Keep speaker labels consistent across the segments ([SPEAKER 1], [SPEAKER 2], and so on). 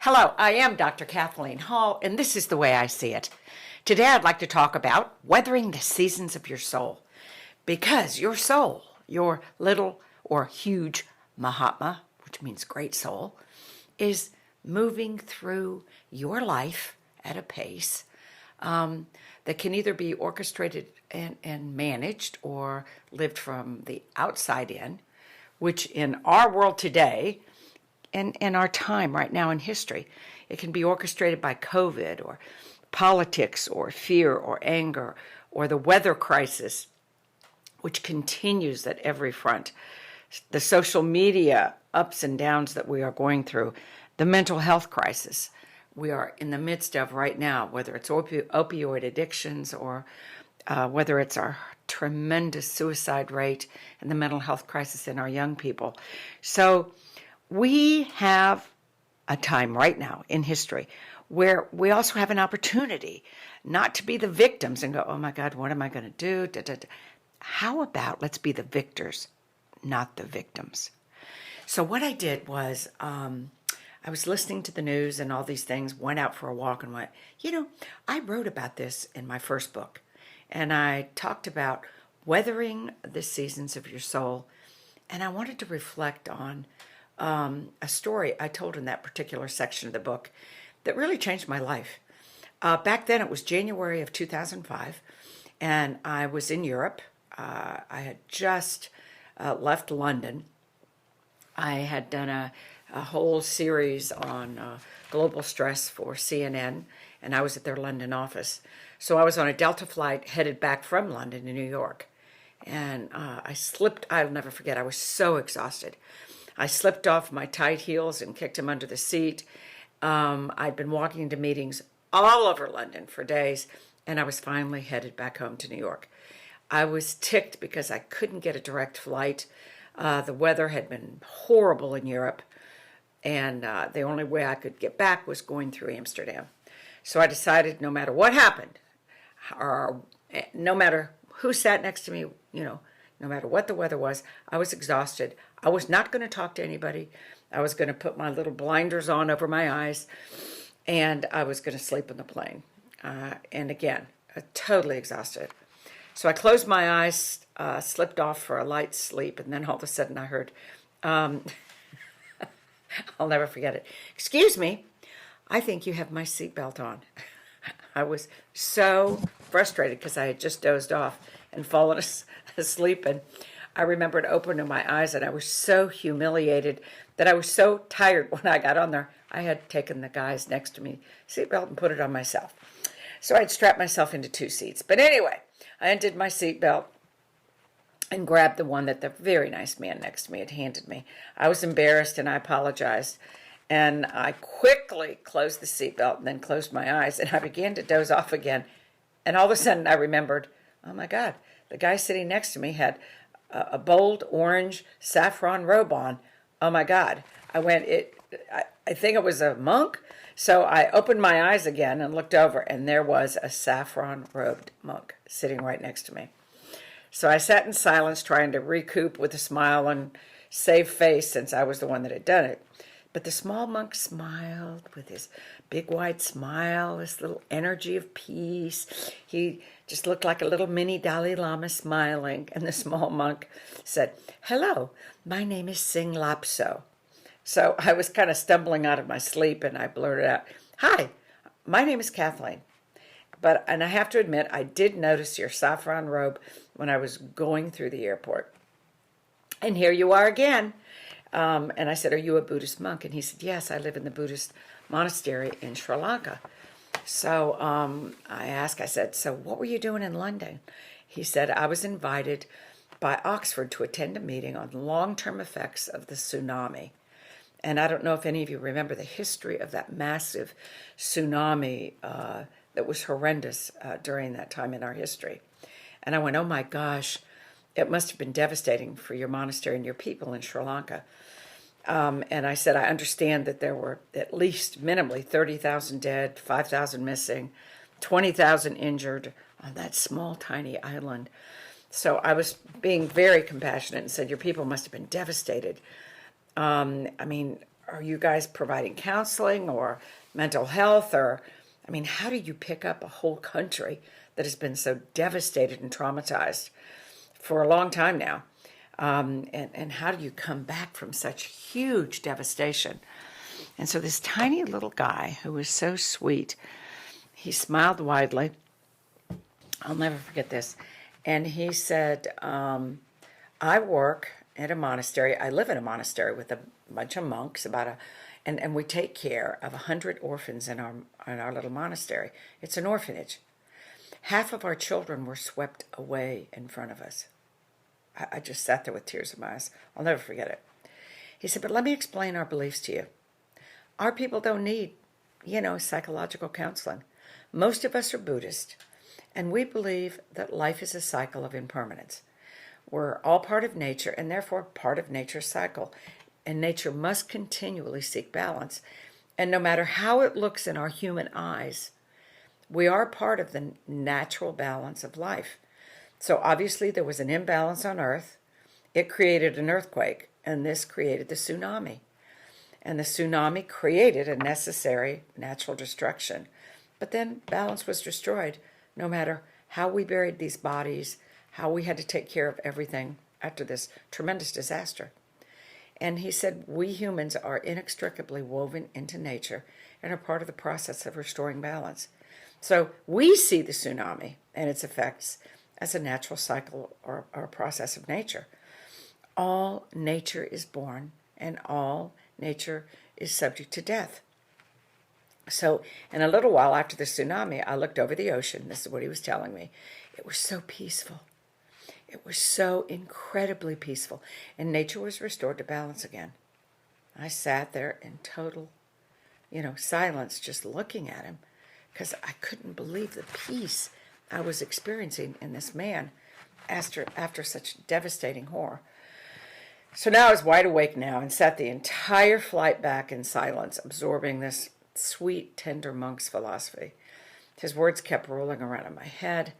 [SPEAKER 1] Hello, I am Dr. Kathleen Hall, and this is the way I see it. Today I'd like to talk about weathering the seasons of your soul. Because your soul, your little or huge Mahatma, which means great soul, is moving through your life at a pace that can either be orchestrated and managed or lived from the outside in, which in our world today and in our time right now in history, it can be orchestrated by COVID or politics or fear or anger or the weather crisis, which continues at every front, the social media ups and downs that we are going through, the mental health crisis we are in the midst of right now, whether it's opioid addictions or whether it's our tremendous suicide rate and the mental health crisis in our young people. So we have a time right now in history where we also have an opportunity not to be the victims and go, oh my God, what am I going to do? Da, da, da. How about let's be the victors, not the victims? So what I did was I was listening to the news and all these things, went out for a walk and went, I wrote about this in my first book. And I talked about weathering the seasons of your soul. And I wanted to reflect on a story I told in that particular section of the book that really changed my life. Back then, it was January of 2005, and I was in Europe. I had just left London. I had done a whole series on global stress for CNN, and I was at their London office. So I was on a Delta flight headed back from London to New York. And I slipped, I'll never forget, I was so exhausted. I slipped off my tight heels and kicked him under the seat. I'd been walking to meetings all over London for days, and I was finally headed back home to New York. I was ticked because I couldn't get a direct flight. The weather had been horrible in Europe, and the only way I could get back was going through Amsterdam. So I decided no matter what happened, or no matter who sat next to me, no matter what the weather was, I was exhausted. I was not going to talk to anybody. I was going to put my little blinders on over my eyes, and I was going to sleep in the plane. And again, totally exhausted. So I closed my eyes, slipped off for a light sleep, and then all of a sudden I heard, I'll never forget it. Excuse me, I think you have my seatbelt on. I was so frustrated because I had just dozed off and fallen asleep, and I remembered opening my eyes, and I was so humiliated that I was so tired when I got on there. I had taken the guys next to me seatbelt and put it on myself. So I'd strapped myself into two seats. But anyway, I undid my seatbelt and grabbed the one that the very nice man next to me had handed me. I was embarrassed, and I apologized. And I quickly closed the seatbelt and then closed my eyes, and I began to doze off again. And all of a sudden I remembered, oh my God, the guy sitting next to me had a bold orange saffron robe on. Oh my God. I think it was a monk. So I opened my eyes again and looked over, and there was a saffron robed monk sitting right next to me. So I sat in silence trying to recoup with a smile and save face since I was the one that had done it. But the small monk smiled with his big wide smile, this little energy of peace. He just looked like a little mini Dalai Lama smiling. And the small monk said, "Hello, my name is Sing Lapso." So I was kind of stumbling out of my sleep, and I blurted out, "Hi, my name is Kathleen. And I have to admit, I did notice your saffron robe when I was going through the airport. And here you are again." And I said, "Are you a Buddhist monk?" And he said, "Yes, I live in the Buddhist monastery in Sri Lanka." So I said, "So what were you doing in London?" He said, "I was invited by Oxford to attend a meeting on long-term effects of the tsunami." And I don't know if any of you remember the history of that massive tsunami that was horrendous during that time in our history. And I went, oh my gosh, it must have been devastating for your monastery and your people in Sri Lanka. And I said, I understand that there were at least minimally 30,000 dead, 5,000 missing, 20,000 injured on that small, tiny island. So I was being very compassionate and said, your people must have been devastated. are you guys providing counseling or mental health? Or, I mean, how do you pick up a whole country that has been so devastated and traumatized for a long time now? And how do you come back from such huge devastation? And so this tiny little guy who was so sweet, he smiled widely. I'll never forget this. And he said, I work at a monastery. I live in a monastery with a bunch of monks, and we take care of 100 orphans in our little monastery. It's an orphanage. Half of our children were swept away in front of us. I just sat there with tears in my eyes. I'll never forget it. He said, but let me explain our beliefs to you. Our people don't need, psychological counseling. Most of us are Buddhist, and we believe that life is a cycle of impermanence. We're all part of nature, and therefore part of nature's cycle. And nature must continually seek balance. And no matter how it looks in our human eyes, we are part of the natural balance of life. So obviously there was an imbalance on Earth. It created an earthquake, and this created the tsunami. And the tsunami created a necessary natural destruction. But then balance was destroyed, no matter how we buried these bodies, how we had to take care of everything after this tremendous disaster. And he said, we humans are inextricably woven into nature and are part of the process of restoring balance. So we see the tsunami and its effects as a natural cycle or a process of nature. All nature is born, and all nature is subject to death. So in a little while after the tsunami, I looked over the ocean. This is what he was telling me. It was so peaceful. It was so incredibly peaceful, and nature was restored to balance again. I sat there in total, silence, just looking at him, because I couldn't believe the peace I was experiencing in this man after such devastating horror. So now I was wide awake now and sat the entire flight back in silence, absorbing this sweet, tender monk's philosophy. His words kept rolling around in my head.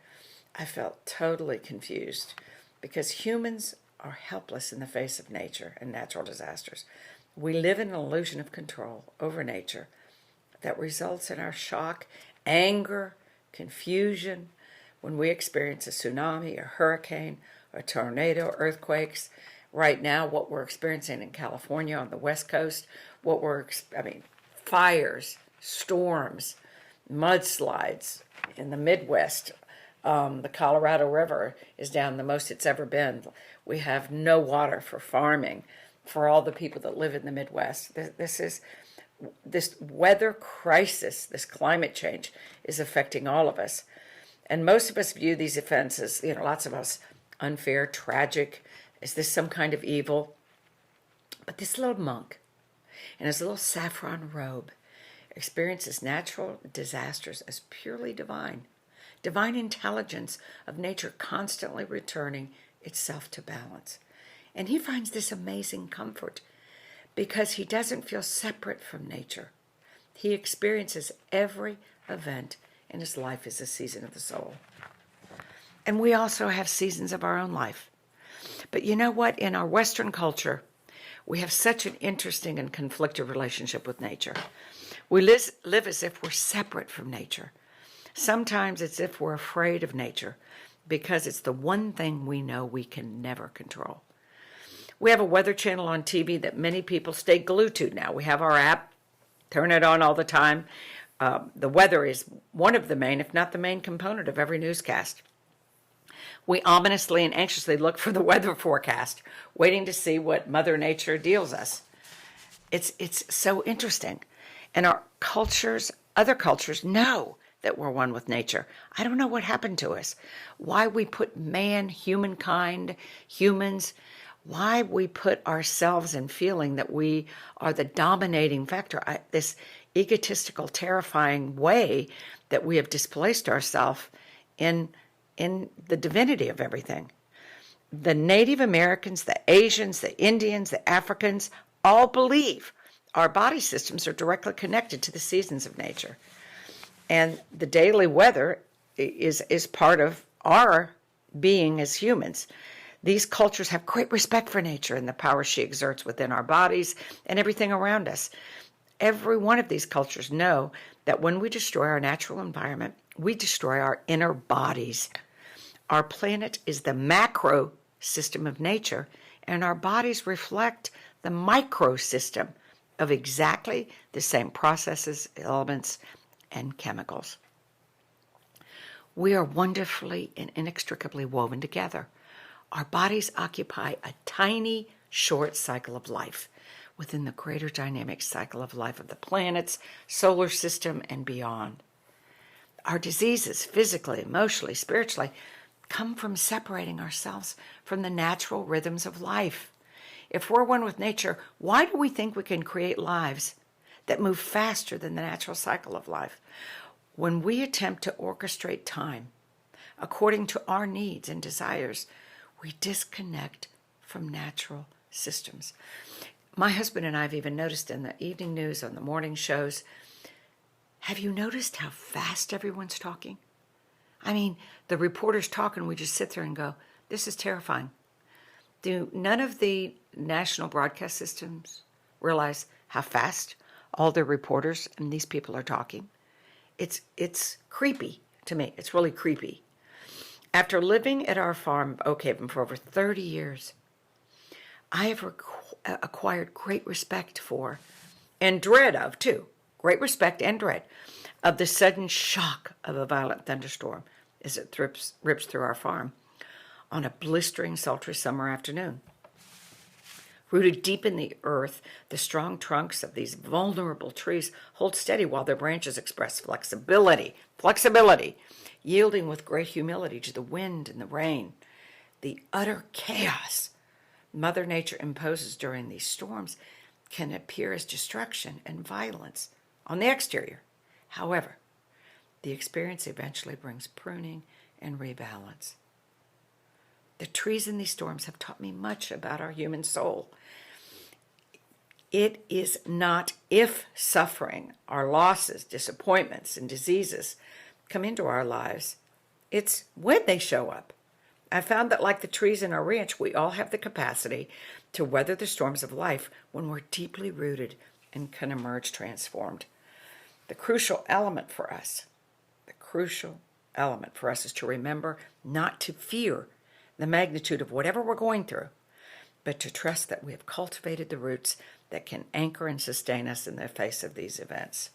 [SPEAKER 1] I felt totally confused because humans are helpless in the face of nature and natural disasters. We live in an illusion of control over nature that results in our shock, anger, confusion when we experience a tsunami, a hurricane, a tornado, earthquakes. Right now, what we're experiencing in California on the West Coast, fires, storms, mudslides in the Midwest. The Colorado River is down the most it's ever been. We have no water for farming for all the people that live in the Midwest. This weather crisis, this climate change is affecting all of us. And most of us view these events as, lots of us, unfair, tragic. Is this some kind of evil? But this little monk in his little saffron robe experiences natural disasters as purely divine. Divine intelligence of nature constantly returning itself to balance. And he finds this amazing comfort because he doesn't feel separate from nature. He experiences every event in his life as a season of the soul. And we also have seasons of our own life. But you know what? In our Western culture, we have such an interesting and conflicted relationship with nature. We live as if we're separate from nature. Sometimes it's as if we're afraid of nature because it's the one thing we know we can never control. We have a weather channel on TV that many people stay glued to now. We have our app, turn it on all the time. The weather is one of the main, if not the main component of every newscast. We ominously and anxiously look for the weather forecast, waiting to see what Mother Nature deals us. It's so interesting. And our cultures, other cultures know that we're one with nature. I don't know what happened to us. Why we put man, humankind, humans, why we put ourselves in feeling that we are the dominating factor. This egotistical, terrifying way that we have displaced ourselves in the divinity of everything. The Native Americans, the Asians, the Indians, the Africans all believe our body systems are directly connected to the seasons of nature. And the daily weather is part of our being as humans. These cultures have great respect for nature and the power she exerts within our bodies and everything around us. Every one of these cultures know that when we destroy our natural environment, we destroy our inner bodies. Our planet is the macro system of nature, and our bodies reflect the micro system of exactly the same processes, elements, and chemicals. We are wonderfully and inextricably woven together. Our bodies occupy a tiny, short cycle of life within the greater dynamic cycle of life of the planets, solar system, and beyond. Our diseases, physically, emotionally, spiritually, come from separating ourselves from the natural rhythms of life. If we're one with nature, why do we think we can create lives that move faster than the natural cycle of life? When we attempt to orchestrate time according to our needs and desires, we disconnect from natural systems. My husband and I have even noticed in the evening news, on the morning shows, have you noticed how fast everyone's talking? I mean, the reporters talk and we just sit there and go, this is terrifying. Do none of the national broadcast systems realize how fast all their reporters and these people are talking? It's creepy to me. It's really creepy. After living at our farm of Oak Haven for over 30 years, I have acquired great respect for, and dread of too, great respect and dread of the sudden shock of a violent thunderstorm as it rips through our farm on a blistering, sultry summer afternoon. Rooted deep in the earth, the strong trunks of these vulnerable trees hold steady while their branches express flexibility, yielding with great humility to the wind and the rain. The utter chaos Mother Nature imposes during these storms can appear as destruction and violence on the exterior. However, the experience eventually brings pruning and rebalance. The trees in these storms have taught me much about our human soul. It is not if suffering, our losses, disappointments, and diseases come into our lives. It's when they show up. I found that like the trees in our ranch, we all have the capacity to weather the storms of life when we're deeply rooted and can emerge transformed. The crucial element for us is to remember not to fear the magnitude of whatever we're going through, but to trust that we have cultivated the roots that can anchor and sustain us in the face of these events,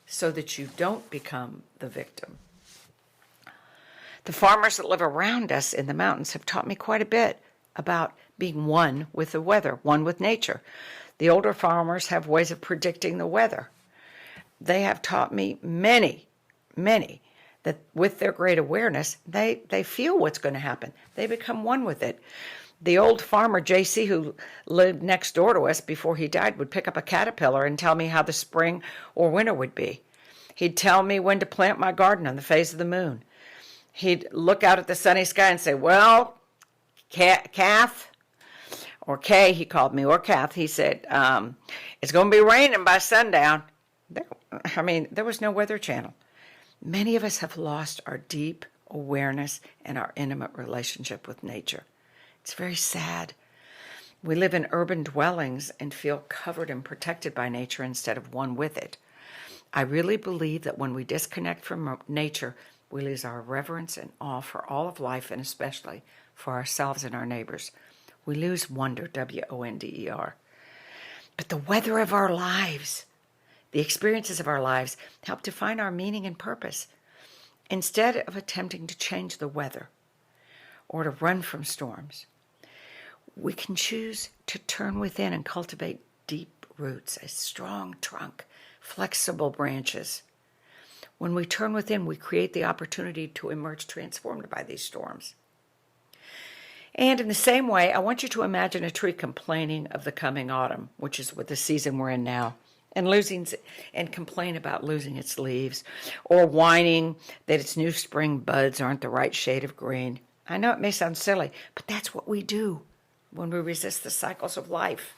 [SPEAKER 1] so that you don't become the victim. The farmers that live around us in the mountains have taught me quite a bit about being one with the weather, one with nature. The older farmers have ways of predicting the weather. They have taught me many, that with their great awareness, they feel what's going to happen. They become one with it. The old farmer, J.C., who lived next door to us before he died, would pick up a caterpillar and tell me how the spring or winter would be. He'd tell me when to plant my garden on the phase of the moon. He'd look out at the sunny sky and say, well, Kath, or Kay, he called me, or Kath, he said, it's going to be raining by sundown. There was no weather channel. Many of us have lost our deep awareness and our intimate relationship with nature. It's very sad. We live in urban dwellings and feel covered and protected by nature instead of one with it. I really believe that when we disconnect from nature, we lose our reverence and awe for all of life, and especially for ourselves and our neighbors. We lose wonder, W-O-N-D-E-R. But the weather of our lives, the experiences of our lives, help define our meaning and purpose. Instead of attempting to change the weather or to run from storms, we can choose to turn within and cultivate deep roots, a strong trunk, flexible branches. When we turn within, we create the opportunity to emerge transformed by these storms. And in the same way, I want you to imagine a tree complaining of the coming autumn, which is what the season we're in now, and complain about losing its leaves, or whining that its new spring buds aren't the right shade of green. I know it may sound silly, but that's what we do when we resist the cycles of life.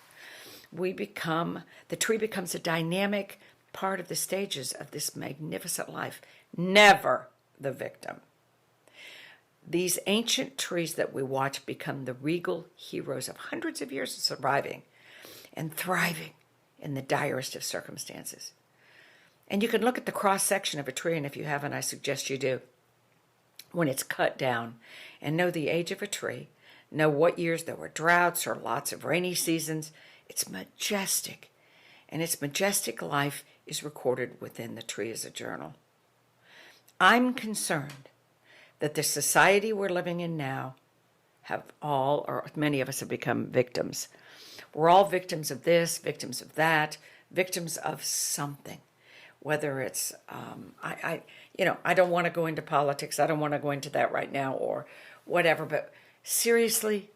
[SPEAKER 1] The tree becomes a dynamic part of the stages of this magnificent life, never the victim. These ancient trees that we watch become the regal heroes of hundreds of years of surviving and thriving in the direst of circumstances. And you can look at the cross-section of a tree, and if you haven't, I suggest you do, when it's cut down, and know the age of a tree, know what years there were droughts or lots of rainy seasons. It's majestic, and its majestic life is recorded within the tree as a journal. I'm concerned that the society we're living in now have all, or many of us have become victims. We're all victims of this, victims of that, victims of something. Whether it's, I don't want to go into politics. I don't want to go into that right now or whatever. But seriously,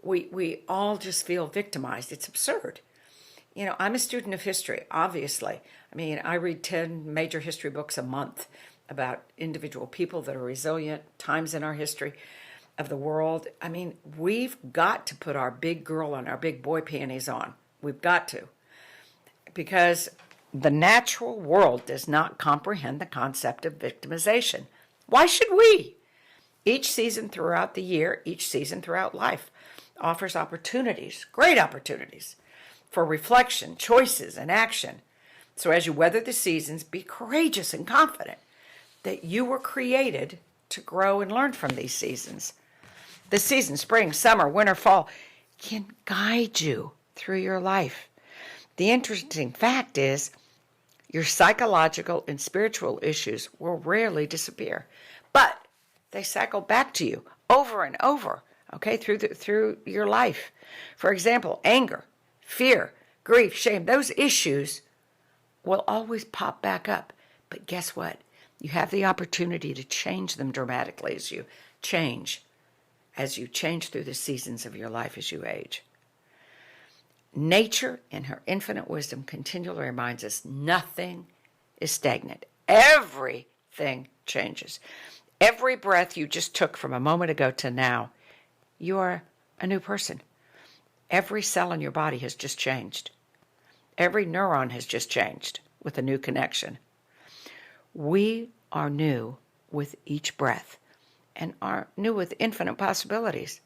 [SPEAKER 1] we all just feel victimized. It's absurd. I'm a student of history, obviously. I mean, I read 10 major history books a month about individual people that are resilient, times in our history of the world. I mean, we've got to put our big girl and our big boy panties on. We've got to. Because the natural world does not comprehend the concept of victimization. Why should we? Each season throughout the year, each season throughout life offers opportunities, great opportunities, for reflection, choices, and action. So as you weather the seasons, be courageous and confident that you were created to grow and learn from these seasons. The season, spring, summer, winter, fall, can guide you through your life. The interesting fact is, your psychological and spiritual issues will rarely disappear, but they cycle back to you over and over, okay, through your life. For example, anger, fear, grief, shame, those issues will always pop back up. But guess what? You have the opportunity to change them dramatically as you change through the seasons of your life as you age. Nature, in her infinite wisdom, continually reminds us nothing is stagnant. Everything changes. Every breath you just took from a moment ago to now, you are a new person. Every cell in your body has just changed. Every neuron has just changed with a new connection. We are new with each breath and are new with infinite possibilities.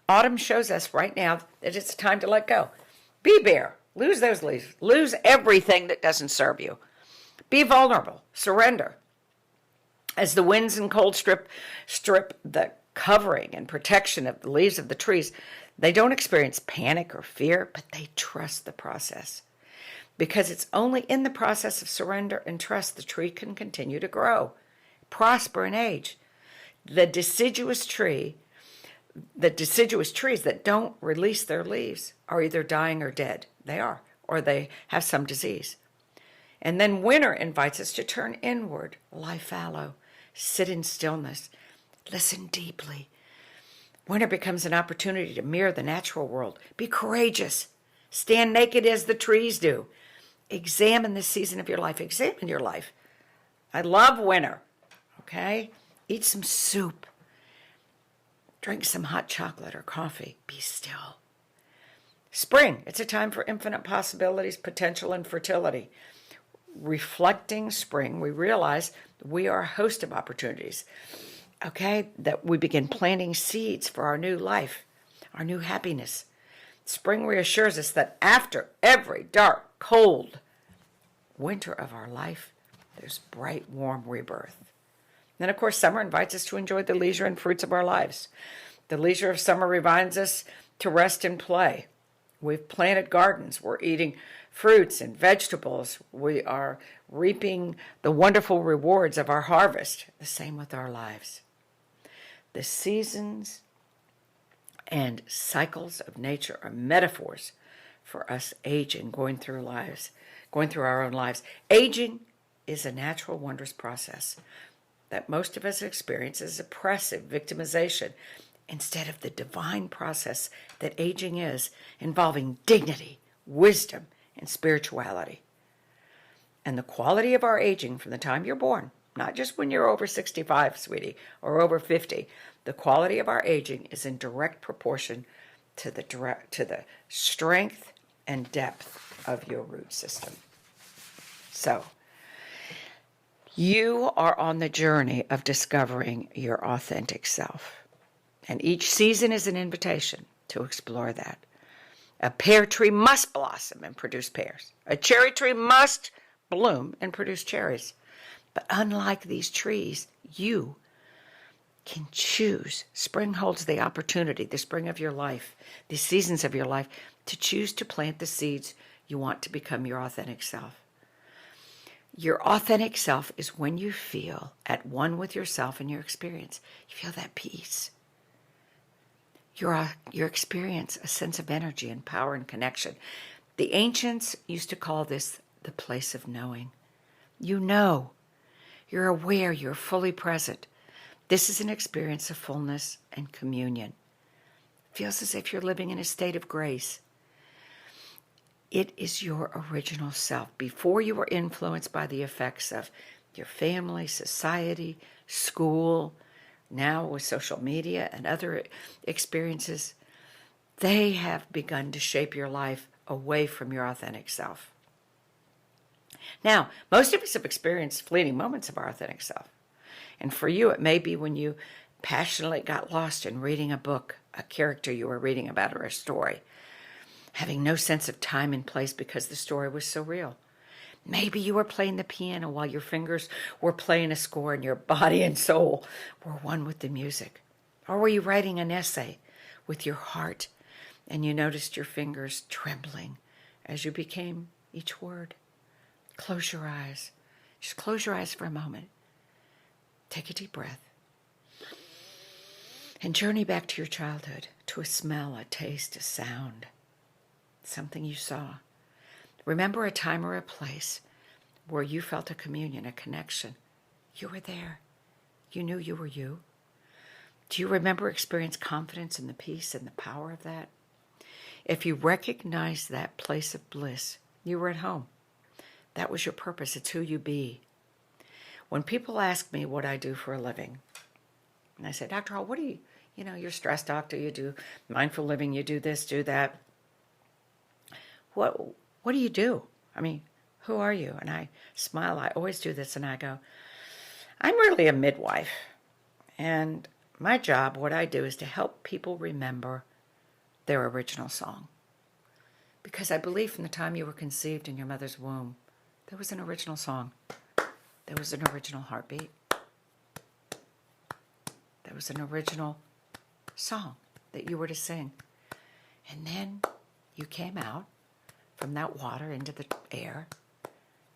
[SPEAKER 1] Autumn shows us right now that it's time to let go. Be bare. Lose those leaves. Lose everything that doesn't serve you. Be vulnerable. Surrender. As the winds and cold strip the covering and protection of the leaves of the trees, they don't experience panic or fear, but they trust the process. Because it's only in the process of surrender and trust the tree can continue to grow, prosper, and age. The deciduous trees that don't release their leaves are either dying or dead. They are, or they have some disease. And then winter invites us to turn inward, lie fallow, sit in stillness, listen deeply. Winter becomes an opportunity to mirror the natural world. Be courageous. Stand naked as the trees do. Examine this season of your life. Examine your life. I love winter, okay? Eat some soup. Drink some hot chocolate or coffee. Be still. Spring, it's a time for infinite possibilities, potential, and fertility. Reflecting spring, we realize we are a host of opportunities, okay? That we begin planting seeds for our new life, our new happiness. Spring reassures us that after every dark, cold winter of our life, there's bright, warm rebirth. Then, of course, summer invites us to enjoy the leisure and fruits of our lives. The leisure of summer reminds us to rest and play. We've planted gardens. We're eating fruits and vegetables. We are reaping the wonderful rewards of our harvest. The same with our lives. The seasons and cycles of nature are metaphors for us aging, going through our own lives. Aging is a natural, wondrous process that most of us experience as oppressive victimization instead of the divine process that aging is, involving dignity, wisdom, and spirituality. And the quality of our aging from the time you're born, not just when you're over 65, sweetie, or over 50, the quality of our aging is in direct proportion to the strength and depth of your root system. So, You are on the journey of discovering your authentic self. And each season is an invitation to explore that. A pear tree must blossom and produce pears. A cherry tree must bloom and produce cherries. But unlike these trees, you can choose. Spring holds the opportunity, the spring of your life, the seasons of your life, to choose to plant the seeds you want to become your authentic self. Your authentic self is when you feel at one with yourself and your experience. You feel that peace. Your experience, a sense of energy and power and connection. The ancients used to call this the place of knowing. You know. You're aware. You're fully present. This is an experience of fullness and communion. It feels as if you're living in a state of grace. It is your original self. Before you were influenced by the effects of your family, society, school, now with social media and other experiences, they have begun to shape your life away from your authentic self. Now, most of us have experienced fleeting moments of our authentic self. And for you, it may be when you passionately got lost in reading a book, a character you were reading about, or a story, having no sense of time and place because the story was so real. Maybe you were playing the piano while your fingers were playing a score and your body and soul were one with the music. Or were you writing an essay with your heart and you noticed your fingers trembling as you became each word? Close your eyes. Just close your eyes for a moment. Take a deep breath. And journey back to your childhood, to a smell, a taste, a sound, something you saw. Remember a time or a place where you felt a communion, a connection. You were there. You knew you were you. Do you remember experience confidence in the peace and the power of that? If you recognize that place of bliss, you were at home. That was your purpose. It's who you be. When people ask me what I do for a living, and I say, Dr. Hall, what do you, you're a stress doctor, you do mindful living, you do this, do that. What do you do? I mean, who are you? And I smile. I always do this, and I go, I'm really a midwife. And my job, what I do, is to help people remember their original song. Because I believe from the time you were conceived in your mother's womb, there was an original song. There was an original heartbeat. There was an original song that you were to sing. And then you came out from that water into the air,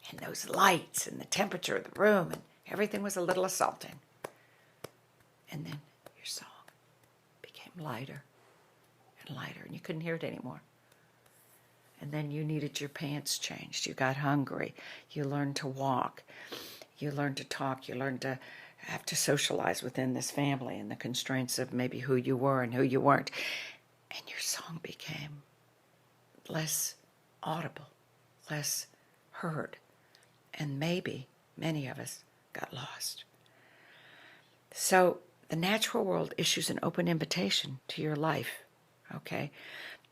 [SPEAKER 1] and those lights and the temperature of the room, and everything was a little assaulting. And then your song became lighter and lighter, and you couldn't hear it anymore. And then you needed your pants changed. You got hungry. You learned to walk. You learned to talk. You learned to have to socialize within this family and the constraints of maybe who you were and who you weren't. And your song became less audible, less heard. And maybe many of us got lost. So the natural world issues an open invitation to your life, okay,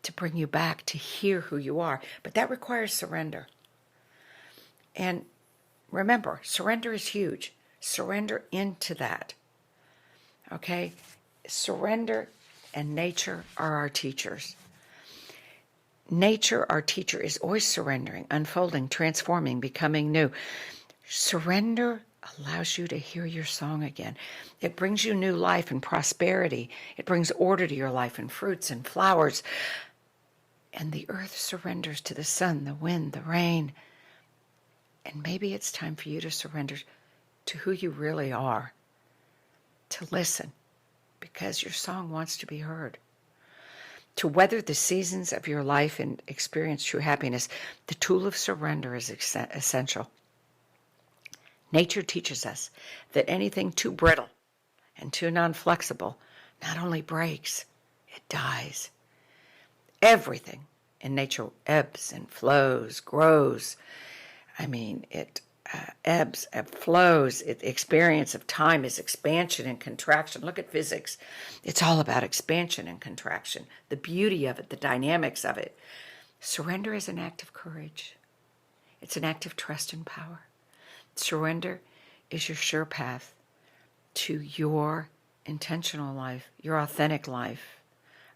[SPEAKER 1] to bring you back, to hear who you are. But that requires surrender. And remember, surrender is huge. Surrender into that, okay? Surrender and nature are our teachers. Nature, our teacher, is always surrendering, unfolding, transforming, becoming new. Surrender allows you to hear your song again. It brings you new life and prosperity. It brings order to your life and fruits and flowers. And the earth surrenders to the sun, the wind, the rain. And maybe it's time for you to surrender to who you really are, to listen, because your song wants to be heard. To weather the seasons of your life and experience true happiness, the tool of surrender is essential. Nature teaches us that anything too brittle and too non-flexible not only breaks, it dies. Everything in nature ebbs and flows, grows. I mean, it ebbs and flows. The experience of time is expansion and contraction. Look at physics. It's all about expansion and contraction, the beauty of it, the dynamics of it. Surrender is an act of courage. It's an act of trust and power. Surrender is your sure path to your intentional life, your authentic life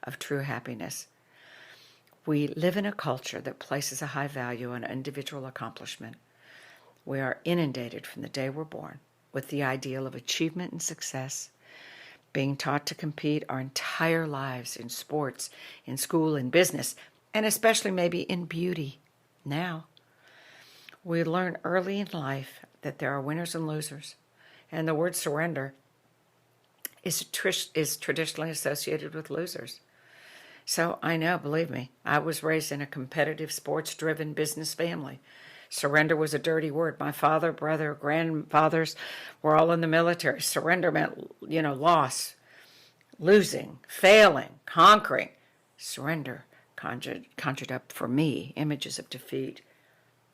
[SPEAKER 1] of true happiness. We live in a culture that places a high value on individual accomplishment. We are inundated from the day we're born with the ideal of achievement and success, being taught to compete our entire lives in sports, in school, in business, and especially maybe in beauty. Now, we learn early in life that there are winners and losers, and the word surrender is traditionally associated with losers. So I know, believe me, I was raised in a competitive, sports-driven business family. Surrender was a dirty word. My father, brother, grandfathers were all in the military. Surrender meant, loss, losing, failing, conquering. Surrender conjured up for me images of defeat.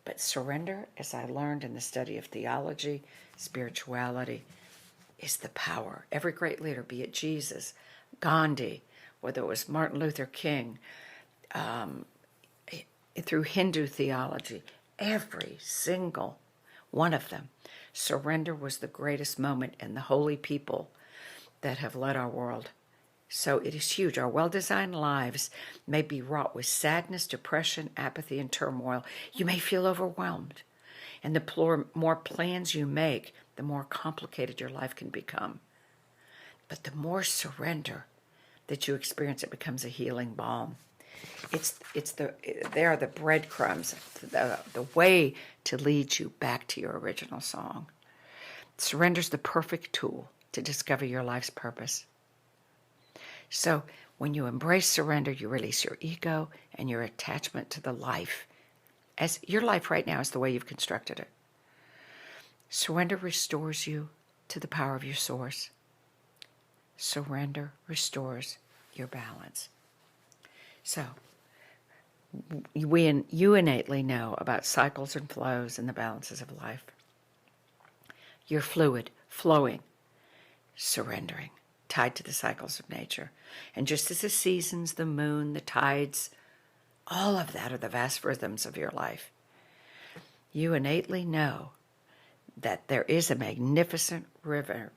[SPEAKER 1] But surrender, as I learned in the study of theology, spirituality, is the power. Every great leader, be it Jesus, Gandhi, whether it was Martin Luther King, through Hindu theology, every single one of them, surrender was the greatest moment in the holy people that have led our world. So it is huge. Our well-designed lives may be wrought with sadness, depression, apathy, and turmoil. You may feel overwhelmed. And the more plans you make, the more complicated your life can become. But the more surrender that you experience, it becomes a healing balm. They are the breadcrumbs, the way to lead you back to your original song. Surrender's the perfect tool to discover your life's purpose. So when you embrace surrender, you release your ego and your attachment to the life. As your life right now is the way you've constructed it. Surrender restores you to the power of your source. Surrender restores your balance. So, you innately know about cycles and flows and the balances of life. You're fluid, flowing, surrendering, tied to the cycles of nature. And just as the seasons, the moon, the tides, all of that are the vast rhythms of your life. You innately know that there is a magnificent rhythm,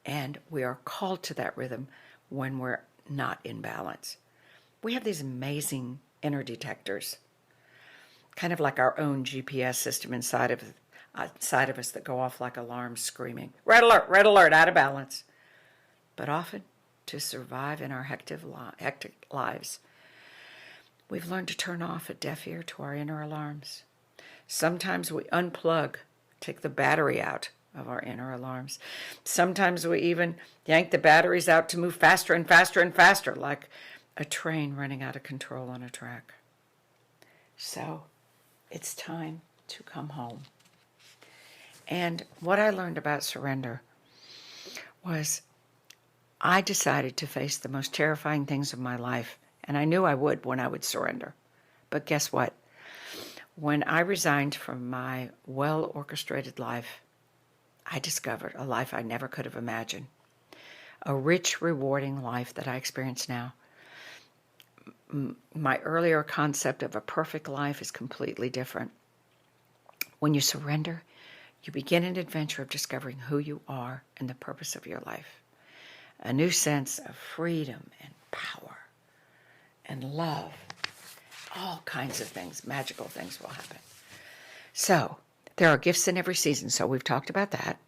[SPEAKER 1] and we are called to that rhythm when we're not in balance. We have these amazing inner detectors, kind of like our own GPS system inside of us that go off like alarms screaming, red alert, out of balance. But often, to survive in our hectic lives, we've learned to turn off a deaf ear to our inner alarms. Sometimes we unplug, take the battery out of our inner alarms. Sometimes we even yank the batteries out to move faster and faster and faster, like a train running out of control on a track. So, it's time to come home. And what I learned about surrender was I decided to face the most terrifying things of my life, and I knew I would when I would surrender. But guess what? When I resigned from my well-orchestrated life, I discovered a life I never could have imagined. A rich, rewarding life that I experience now. My earlier concept of a perfect life is completely different. When you surrender, you begin an adventure of discovering who you are and the purpose of your life. A new sense of freedom and power and love. All kinds of things, magical things will happen. So, there are gifts in every season, so we've talked about that.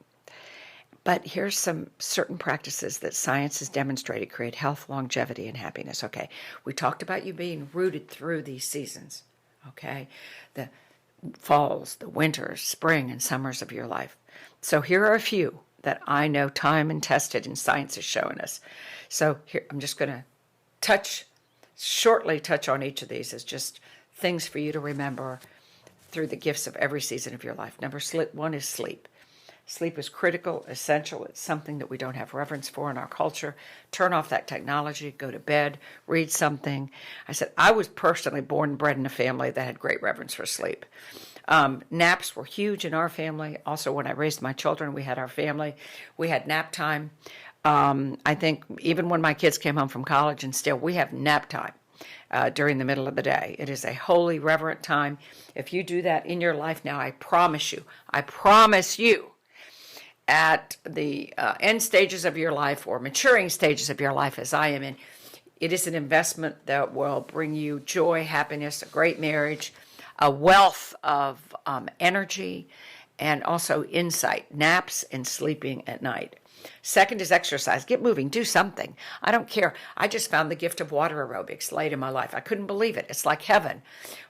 [SPEAKER 1] But here's some certain practices that science has demonstrated create health, longevity, and happiness. Okay, we talked about you being rooted through these seasons. Okay, the falls, the winters, spring, and summers of your life. So here are a few that I know time and tested and science is showing us. So here, I'm just going to shortly touch on each of these as just things for you to remember through the gifts of every season of your life. Number one is sleep. Sleep is critical, essential. It's something that we don't have reverence for in our culture. Turn off that technology, go to bed, read something. I said, I was personally born and bred in a family that had great reverence for sleep. Naps were huge in our family. Also, when I raised my children, we had nap time. I think even when my kids came home from college and still, we have nap time. during the middle of the day. It is a holy, reverent time. If you do that in your life now, I promise you, at the end stages of your life or maturing stages of your life, as I am in, it is an investment that will bring you joy, happiness, a great marriage, a wealth of energy, and also insight, naps and sleeping at night. Second is exercise. Get moving. Do something. I don't care. I just found the gift of water aerobics late in my life. I couldn't believe it. It's like heaven.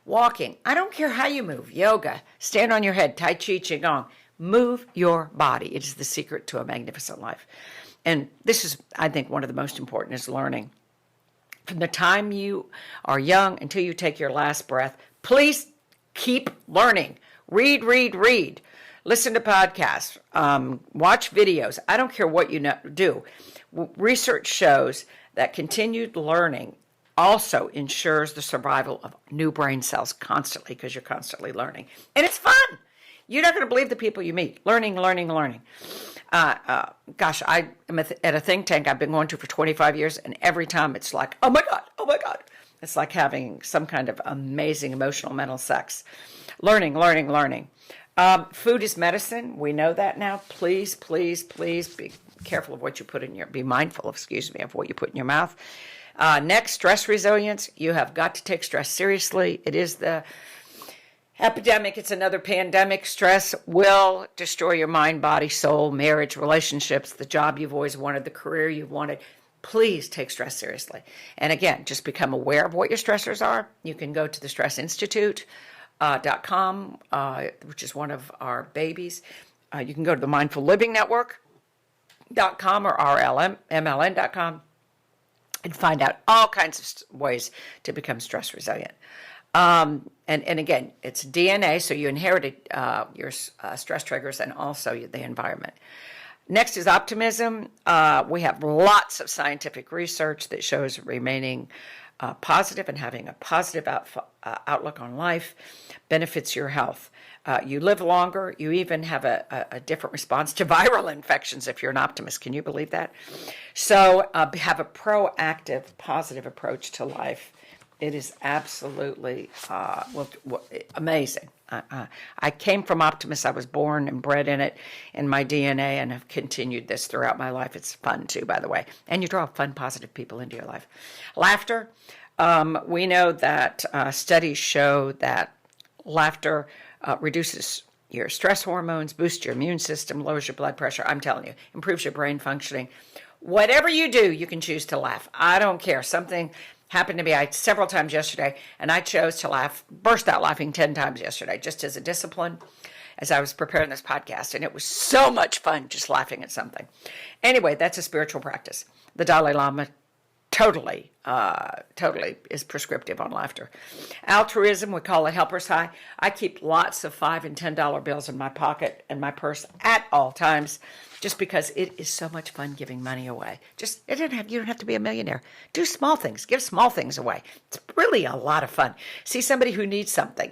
[SPEAKER 1] Walking. I don't care how you move. Yoga. Stand on your head. Tai Chi, Qigong. Move your body. It is the secret to a magnificent life. And this is, I think, one of the most important is learning. From the time you are young until you take your last breath, please keep learning. Read. Listen to podcasts, watch videos. I don't care what you do. Research shows that continued learning also ensures the survival of new brain cells constantly because you're constantly learning. And it's fun. You're not going to believe the people you meet. Learning. Gosh, I am at a think tank I've been going to for 25 years, and every time it's like, oh my God. It's like having some kind of amazing emotional mental sex. Learning. Food is medicine. We know that now. Please be careful of what you put in your, be mindful, of what you put in your mouth. Next, stress resilience. You have got to take stress seriously. It is the epidemic. It's another pandemic. Stress will destroy your mind, body, soul, marriage, relationships, the job you've always wanted, the career you've wanted. Please take stress seriously. And again, just become aware of what your stressors are. You can go to the Stress Institute. .com, which is one of our babies. You can go to the Mindful Living Network.com or MLN.com and find out all kinds of ways to become stress resilient. And again, it's DNA, so you inherited your stress triggers and also the environment. Next is optimism. We have lots of scientific research that shows remaining positive and having a positive outlook on life benefits your health. You live longer. You even have a different response to viral infections if you're an optimist. Can you believe that? So have a proactive, positive approach to life. It is absolutely amazing. I came from optimists. I was born and bred in it, in my DNA, and have continued this throughout my life. It's fun, too, by the way. And you draw fun, positive people into your life. Laughter. We know that studies show that laughter reduces your stress hormones, boosts your immune system, lowers your blood pressure. I'm telling you, improves your brain functioning. Whatever you do, you can choose to laugh. I don't care. Something happened to me several times yesterday, and I chose to laugh, burst out laughing 10 times yesterday, just as a discipline as I was preparing this podcast. And it was so much fun just laughing at something. Anyway, that's a spiritual practice. The Dalai Lama totally is prescriptive on laughter. Altruism, we call it helper's high. I keep lots of $5 and $10 bills in my pocket and my purse at all times, just because it is so much fun giving money away. You don't have to be a millionaire. Do small things. Give small things away. It's really a lot of fun. See somebody who needs something,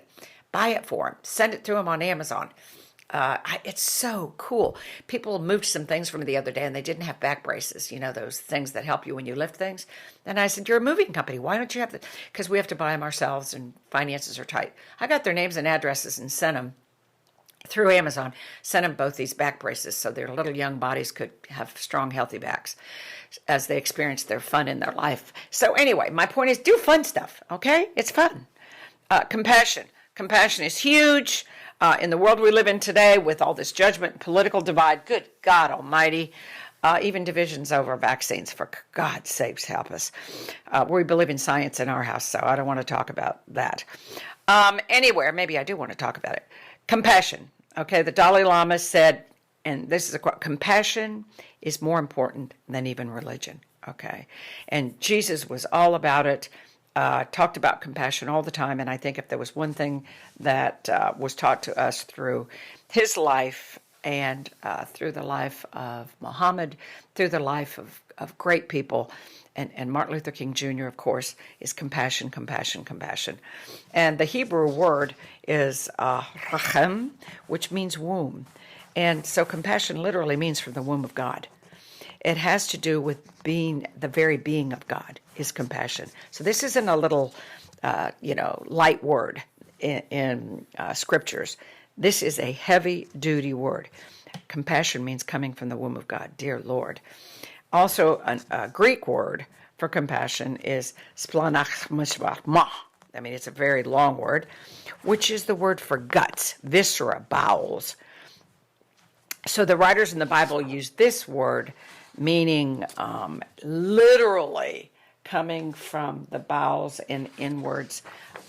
[SPEAKER 1] buy it for them. Send it to them on Amazon. It's so cool. People moved some things from me the other day, and they didn't have back braces, those things that help you when you lift things. And I said, you're a moving company. Why don't you have that? Because we have to buy them ourselves, and finances are tight. I got their names and addresses and sent them through Amazon, sent them both these back braces so their little young bodies could have strong, healthy backs as they experience their fun in their life. So anyway, my point is do fun stuff, okay? It's fun. Compassion. Compassion is huge. In the world we live in today with all this judgment and political divide, good God almighty, even divisions over vaccines, for God's sakes, help us. We believe in science in our house, so I don't want to talk about that. Anywhere, maybe I do want to talk about it. Compassion. Okay, the Dalai Lama said, and this is a quote, compassion is more important than even religion. Okay, and Jesus was all about it. Talked about compassion all the time, and I think if there was one thing that was taught to us through his life and through the life of Muhammad, through the life of great people, and Martin Luther King Jr., of course, is compassion, compassion, compassion. And the Hebrew word is rachem, which means womb. And so compassion literally means from the womb of God. It has to do with being the very being of God. is compassion. So this isn't a little, light word in scriptures. This is a heavy-duty word. Compassion means coming from the womb of God, dear Lord. Also, a Greek word for compassion is splanachmishvachma. I mean, it's a very long word, which is the word for guts, viscera, bowels. So the writers in the Bible use this word, meaning literally coming from the bowels and inwards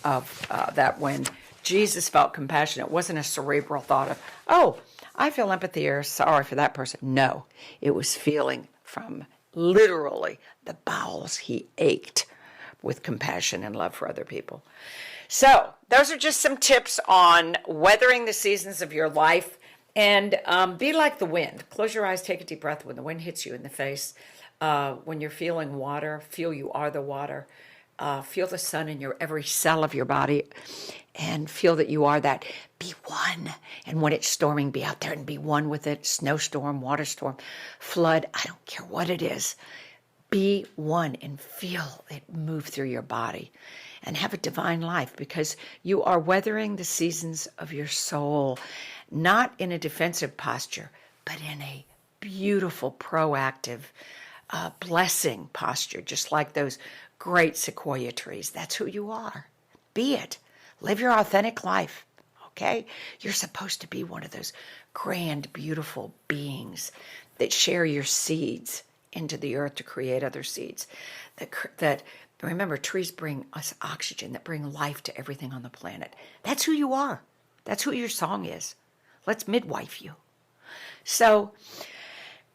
[SPEAKER 1] of that. When Jesus felt compassion, it wasn't a cerebral thought of, oh, I feel empathy or sorry for that person. No, it was feeling from literally the bowels. He ached with compassion and love for other people. So those are just some tips on weathering the seasons of your life. And be like the wind. Close your eyes, take a deep breath when the wind hits you in the face. When you're feeling water, feel you are the water. Feel the sun in your every cell of your body, and feel that you are that. Be one. And when it's storming, be out there and be one with it. Snowstorm, water storm, flood, I don't care what it is. Be one and feel it move through your body and have a divine life, because you are weathering the seasons of your soul, not in a defensive posture, but in a beautiful, proactive, blessing posture, just like those great sequoia trees. That's who you are. Be it. Live your authentic life, okay? You're supposed to be one of those grand, beautiful beings that share your seeds into the earth to create other seeds. That remember, trees bring us oxygen, that bring life to everything on the planet. That's who you are. That's who your song is. Let's midwife you. So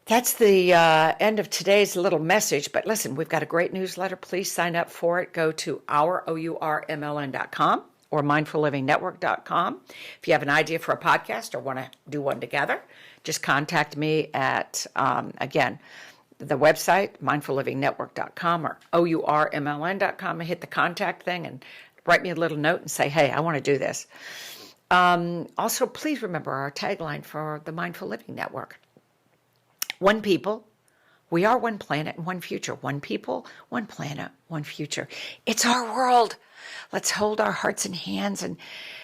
[SPEAKER 1] that's the end of today's little message. But listen, we've got a great newsletter. Please sign up for it. Go to OurMLN.com or MindfulLivingNetwork.com. If you have an idea for a podcast or want to do one together, just contact me at, again, the website, MindfulLivingNetwork.com or OurMLN.com, and hit the contact thing and write me a little note and say, hey, I want to do this. Also, please remember our tagline for the Mindful Living Network. One people, we are one planet and one future. One people, one planet, one future. It's our world. Let's hold our hearts and hands and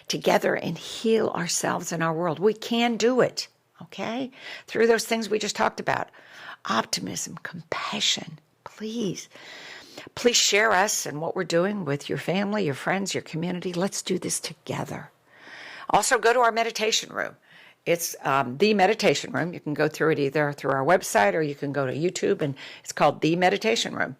[SPEAKER 1] together and heal ourselves and our world. We can do it, okay? Through those things we just talked about. Optimism, compassion, please. Please share us and what we're doing with your family, your friends, your community. Let's do this together. Also, go to our meditation room. It's The Meditation Room. You can go through it either through our website or you can go to YouTube, and it's called The Meditation Room.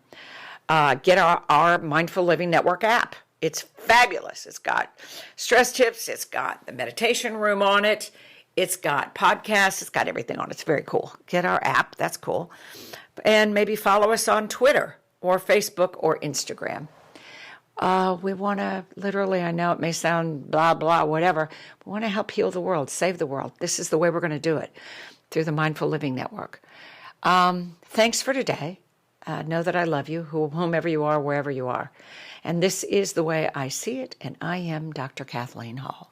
[SPEAKER 1] Get our Mindful Living Network app. It's fabulous. It's got stress tips. It's got the meditation room on it. It's got podcasts. It's got everything on it. It's very cool. Get our app. That's cool. And maybe follow us on Twitter or Facebook or Instagram. We want to, literally, I know it may sound blah, blah, whatever. We want to help heal the world, save the world. This is the way we're going to do it, through the Mindful Living Network. Thanks for today. Know that I love you, whomever you are, wherever you are. And this is the way I see it, and I am Dr. Kathleen Hall.